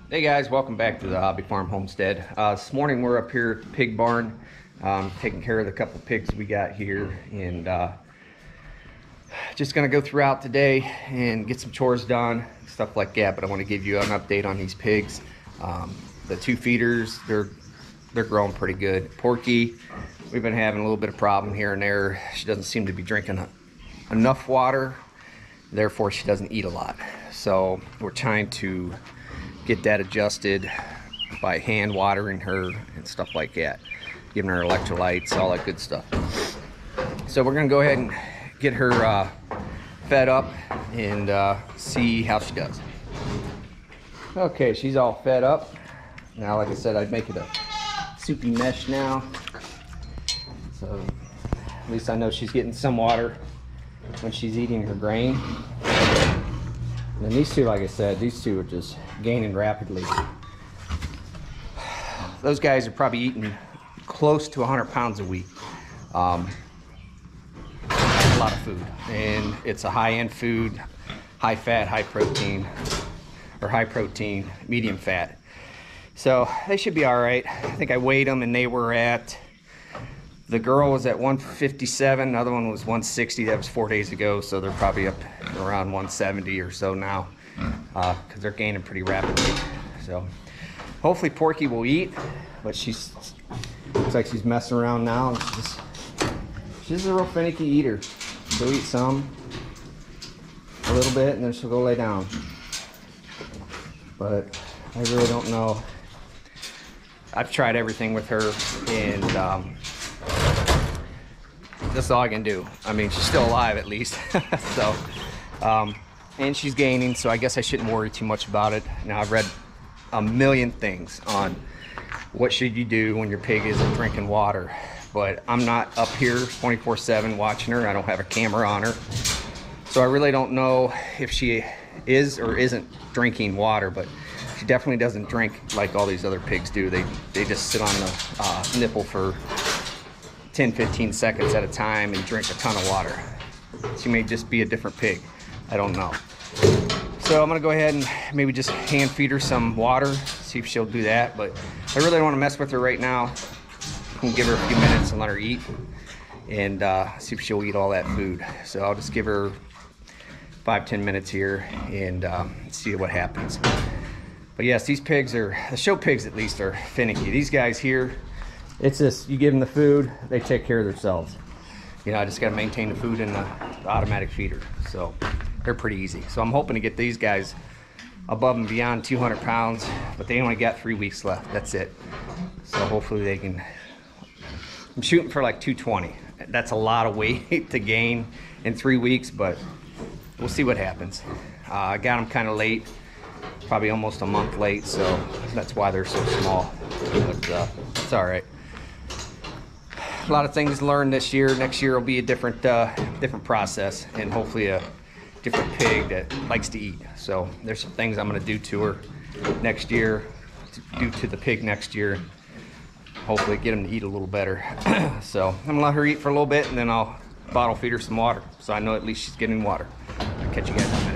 Hey guys, welcome back to the Hobby Farm Homestead. This morning we're up here at the pig barn, taking care of the couple pigs we got here, and just gonna go throughout today and get some chores done, stuff like that. But I want to give you an update on these pigs. The two feeders, they're growing pretty good. Porky, we've been having a little bit of problem here and there. She doesn't seem to be drinking enough water, therefore she doesn't eat a lot. So we're trying to get that adjusted by hand watering her and stuff like that, giving her electrolytes, all that good stuff. So we're gonna go ahead and get her fed up and see how she does. Okay, she's all fed up. Now, like I said, I'd make it a soupy mesh now. So at least I know she's getting some water when she's eating her grain. And then these two, like I said, these two are just gaining rapidly. Those guys are probably eating close to 100 pounds a week. A lot of food, and it's a high-end food, high fat, high protein, or high protein, medium fat. So they should be all right. I think I weighed them and they were at, the girl was at 157, the other one was 160. That was 4 days ago, so they're probably up around 170 or so now, because they're gaining pretty rapidly. So hopefully Porky will eat, but she's, looks like she's messing around now. And she's a real finicky eater. She'll eat some, a little bit, and then she'll go lay down. But I really don't know. I've tried everything with her, and that's all I can do. I mean, she's still alive at least. So, and she's gaining, so I guess I shouldn't worry too much about it. Now, I've read a million things on what should you do when your pig isn't drinking water, but I'm not up here 24/7 watching her. I don't have a camera on her, so I really don't know if she is or isn't drinking water. But she definitely doesn't drink like all these other pigs do. They just sit on the nipple for 10-15 seconds at a time and drink a ton of water. She may just be a different pig. I don't know. So I'm gonna go ahead and maybe just hand feed her some water, see if she'll do that. But I really don't want to mess with her right now. I'm gonna give her a few minutes and let her eat, and see if she'll eat all that food. So I'll just give her 5-10 minutes here and see what happens. But yes, these pigs are, the show pigs at least, are finicky. These guys here, it's just, you give them the food, they take care of themselves. You know, I just got to maintain the food in the automatic feeder. So they're pretty easy. So I'm hoping to get these guys above and beyond 200 pounds, but they only got 3 weeks left. That's it. So hopefully they can, I'm shooting for like 220. That's a lot of weight to gain in 3 weeks, but we'll see what happens. I got them kind of late, probably almost a month late, so that's why they're so small. But it's all right. A lot of things learned this year. Next year will be a different process, and hopefully a different pig that likes to eat. So there's some things I'm going to do to her next year, do to the pig next year. Hopefully get him to eat a little better. So I'm gonna let her eat for a little bit, and then I'll bottle feed her some water, so I know at least she's getting water. I'll catch you guys in a minute.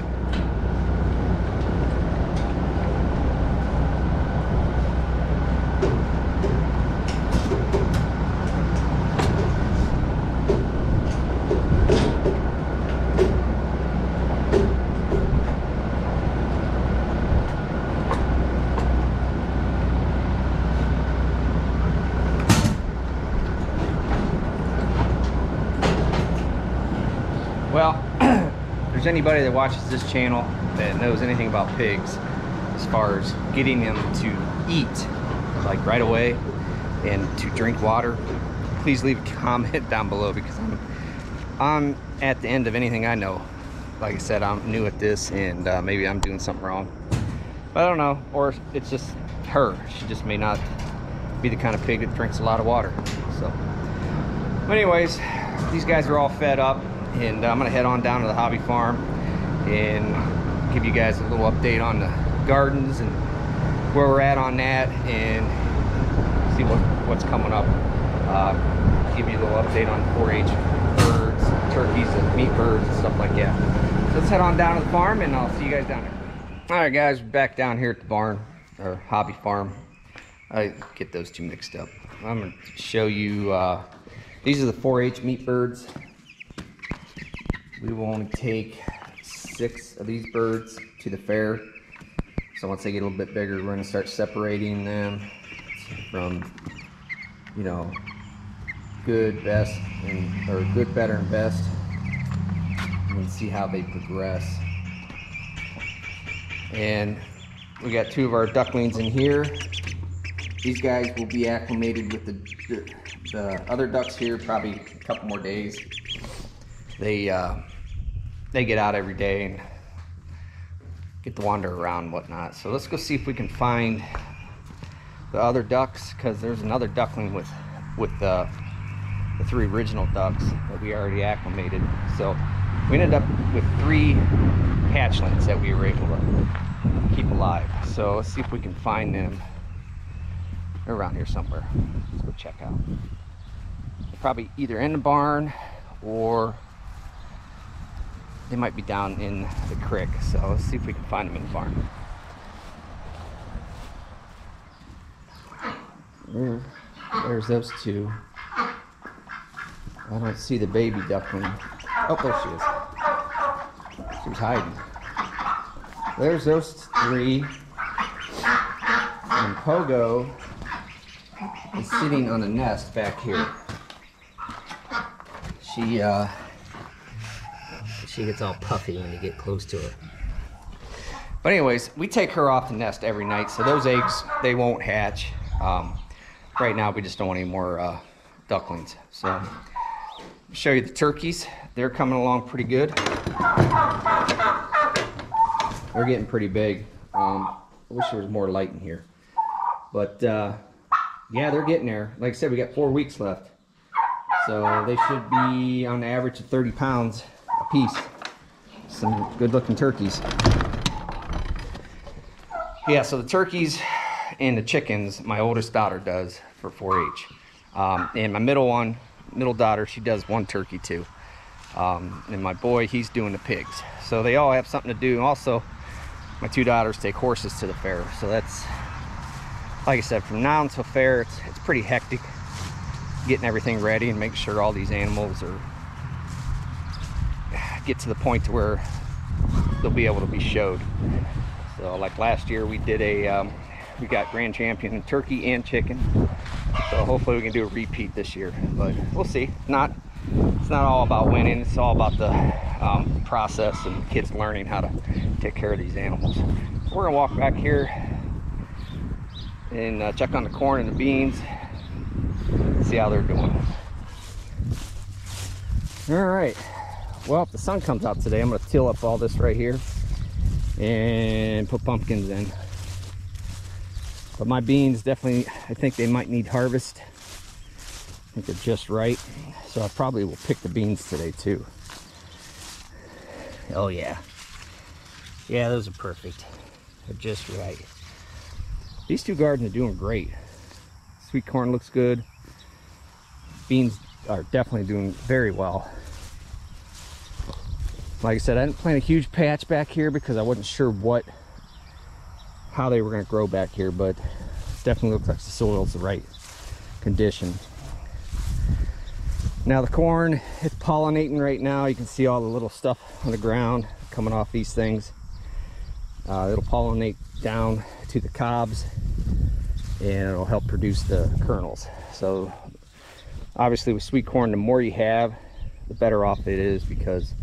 Well, if there's anybody that watches this channel that knows anything about pigs, as far as getting them to eat, like right away, and to drink water, please leave a comment down below, because I'm at the end of anything I know. Like I said, I'm new at this, and maybe I'm doing something wrong. But I don't know, or it's just her. She just may not be the kind of pig that drinks a lot of water. So, but anyways, these guys are all fed up, and I'm gonna head on down to the hobby farm and give you guys a little update on the gardens and where we're at on that, and see what's coming up. Give you a little update on 4-H birds, turkeys, and meat birds and stuff like that. So let's head on down to the farm, and I'll see you guys down there. All right, guys, we're back down here at the barn. or Hobby Farm. I get those two mixed up. I'm going to show you, these are the 4-H meat birds. We will only take 6 of these birds to the fair. So once they get a little bit bigger, we're going to start separating them from, you know, good, best, or good, better, and best, and see how they progress. And we got 2 of our ducklings in here. These guys will be acclimated with the other ducks here probably a couple more days. They get out every day and get to wander around and whatnot. So let's go see if we can find the other ducks, because there's another duckling with the 3 original ducks that we already acclimated. So we ended up with 3 hatchlings that we were able to keep alive. So let's see if we can find them around here somewhere. Let's go check out. They're probably either in the barn or they might be down in the creek. So let's see if we can find them in the barn. There's those 2. I don't see the baby duckling. Oh, there she is. She was hiding. There's those 3. And Pogo is sitting on a nest back here. She gets all puffy when you get close to her. But anyways, we take her off the nest every night, so those eggs, they won't hatch. Right now, we just don't want any more ducklings. So, I'll show you the turkeys. They're coming along pretty good. They're getting pretty big. I wish there was more light in here. But, yeah, they're getting there. Like I said, we got 4 weeks left. So, they should be on the average of 30 pounds a piece. Some good-looking turkeys. Yeah, so the turkeys and the chickens, my oldest daughter does for 4-H. And my middle daughter, she does 1 turkey too. And my boy, he's doing the pigs. So they all have something to do. Also, my 2 daughters take horses to the fair. So that's, like I said, from now until fair, it's pretty hectic getting everything ready and making sure all these animals get to the point to where they'll be able to be showed. So like last year we did we got grand champion in turkey and chicken. So hopefully we can do a repeat this year, but we'll see. It's not all about winning. It's all about the process and kids learning how to take care of these animals. So we're gonna walk back here and check on the corn and the beans, see how they're doing. All right. Well, if the sun comes out today, I'm gonna till up all this right here and put pumpkins in. But my beans definitely, I think they might need harvest. I think they're just right. So I probably will pick the beans today too. Oh yeah. Yeah, those are perfect. They're just right. These 2 gardens are doing great. Sweet corn looks good. Beans are definitely doing very well. Like I said, I didn't plant a huge patch back here because I wasn't sure how they were going to grow back here, but it definitely looks like the soil's the right condition. Now the corn, it's pollinating right now. You can see all the little stuff on the ground coming off these things. It'll pollinate down to the cobs and it'll help produce the kernels. So obviously with sweet corn, the more you have, the better off it is because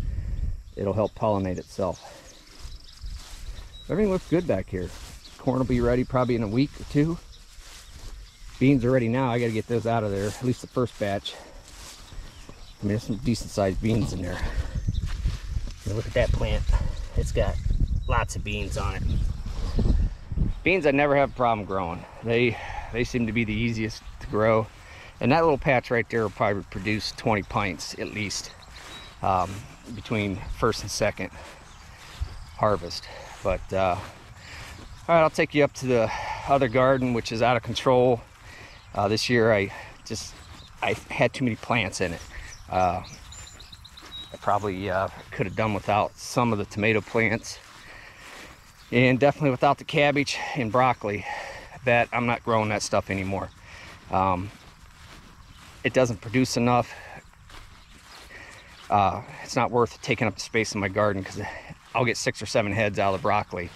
it'll help pollinate itself. Everything looks good back here. Corn will be ready probably in a week or 2. Beans are ready now. I got to get those out of there, at least the first batch. I mean, there's some decent sized beans in there. Now look at that plant. It's got lots of beans on it. Beans I never have a problem growing. They seem to be the easiest to grow. And that little patch right there will probably produce 20 pints at least between first and second harvest. But all right, I'll take you up to the other garden, which is out of control. This year I had too many plants in it. I probably could have done without some of the tomato plants And definitely without the cabbage and broccoli, that I'm not growing that stuff anymore. It doesn't produce enough. It's not worth taking up the space in my garden because I'll get 6 or 7 heads out of the broccoli,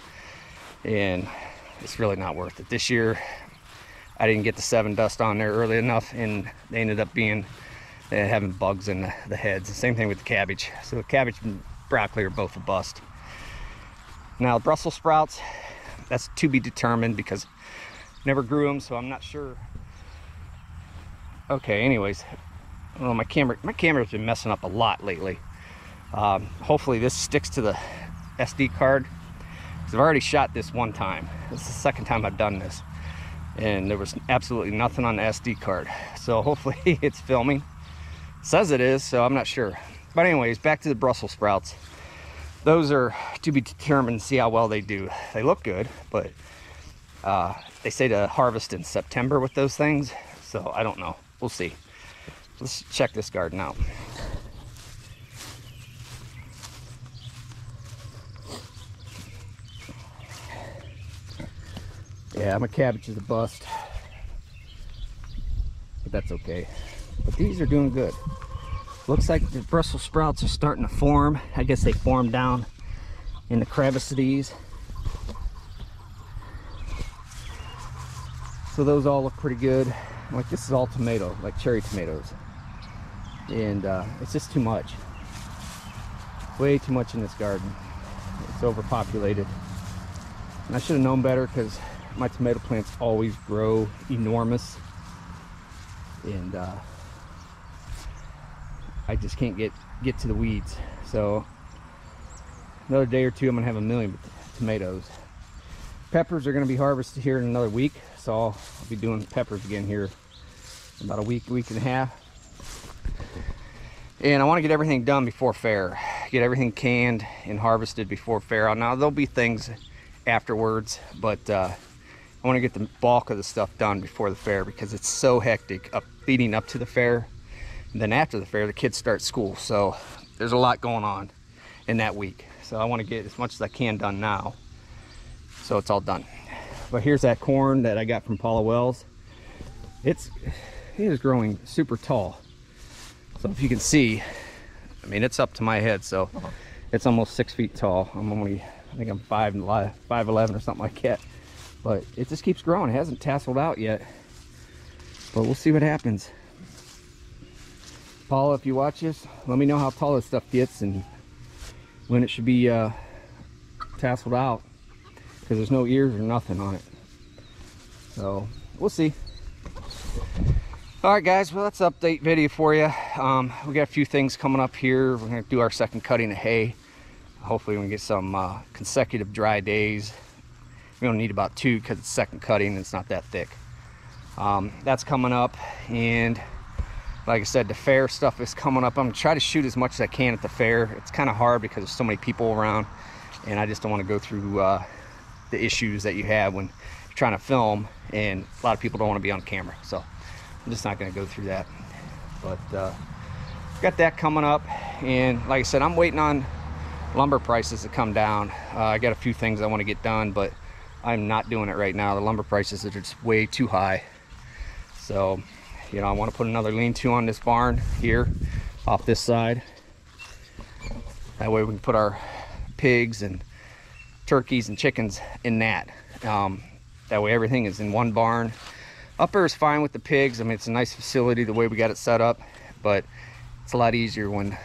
and it's really not worth it. This year I didn't get the 7 dust on there early enough, and they ended up having bugs in the heads. The same thing with the cabbage. So the cabbage and broccoli are both a bust. Now Brussels sprouts, that's to be determined because I never grew them, so I'm not sure. Okay, anyways, well, my camera's been messing up a lot lately. Hopefully this sticks to the SD card, because I've already shot this one time. This is the second time I've done this, and there was absolutely nothing on the SD card. So hopefully it's filming. It says it is, so I'm not sure. But anyways, back to the Brussels sprouts. Those are to be determined, see how well they do. They look good, but they say to harvest in September with those things, so I don't know. We'll see. Let's check this garden out. Yeah, my cabbage is a bust, but that's okay. But these are doing good. Looks like the Brussels sprouts are starting to form. I guess they form down in the crevice of these. So those all look pretty good. Like this is all tomato, like cherry tomatoes. And it's just too much. Way too much in this garden. It's overpopulated. And I should have known better because my tomato plants always grow enormous. And I just can't get to the weeds. So another day or two I'm gonna have 1 million tomatoes. Peppers are gonna be harvested here in another week, so I'll be doing peppers again here in about a week and a half. And I want to get everything done before fair, get everything canned and harvested before fair. Now there'll be things afterwards, but I want to get the bulk of the stuff done before the fair because it's so hectic leading up to the fair. And then after the fair, the kids start school, so there's a lot going on in that week. So I want to get as much as I can done now, so it's all done. But here's that corn that I got from Paula Wells. It is growing super tall. So if you can see, I mean, it's up to my head, so it's almost 6 feet tall. I think I'm 5'11" or something like that. But it just keeps growing. It hasn't tasseled out yet, but we'll see what happens. Paula, if you watch this, let me know how tall this stuff gets and when it should be tasseled out, because there's no ears or nothing on it. So we'll see. All right, guys, well, that's an update video for you. We got a few things coming up here. We're gonna do our second cutting of hay. Hopefully we can get some consecutive dry days. We don't need about 2 because it's second cutting and it's not that thick. That's coming up, and like I said, the fair stuff is coming up. I'm gonna try to shoot as much as I can at the fair. It's kind of hard because there's so many people around, and I just don't want to go through the issues that you have when you're trying to film, and a lot of people don't want to be on camera. So I'm just not going to go through that. But got that coming up, and like I said, I'm waiting on lumber prices to come down. I got a few things I want to get done, but I'm not doing it right now. The lumber prices are just way too high. So, you know, I want to put another lean-to on this barn here off this side. That way we can put our pigs and turkeys and chickens in that. That way everything is in one barn. Upper is fine with the pigs. I mean, it's a nice facility the way we got it set up, but it's a lot easier when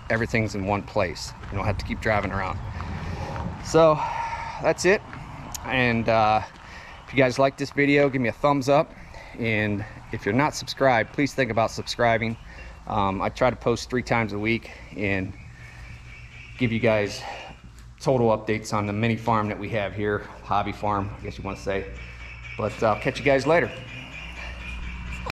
everything's in one place. You don't have to keep driving around. So that's it. And if you guys like this video, give me a thumbs up. And if you're not subscribed, please think about subscribing. I try to post 3 times a week and give you guys total updates on the mini farm that we have here, hobby farm, I guess you want to say. But I'll catch you guys later.